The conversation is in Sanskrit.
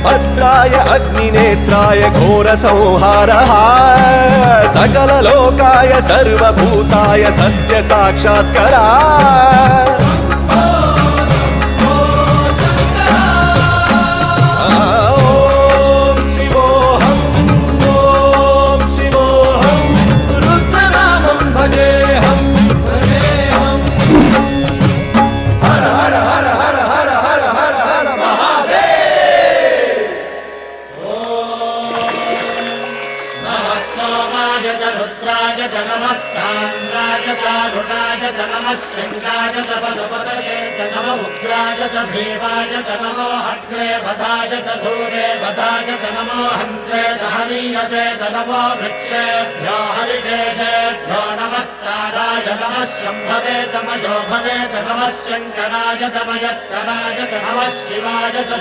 वीरभद्राय अग्निनेत्राय घोरसंहारः सकललोकाय सर्वभूताय सत्यसाक्षात्करा रुद्राय च नमस्ताम्राय च रुणाय च नमः शृङ्गाय च पशुपतये च नमः उग्राय च भीमाय च नमो हग्रे वधाय च धूरे वधाय च नमो हन्त्रे च हनीयसे च नमो वृक्षेभ्यो हरिकेशेभ्यो नमस्ताराय नमः शम्भवे च मयोभवे च नमः शङ्कराय च मयस्कराय च नमः शिवाय च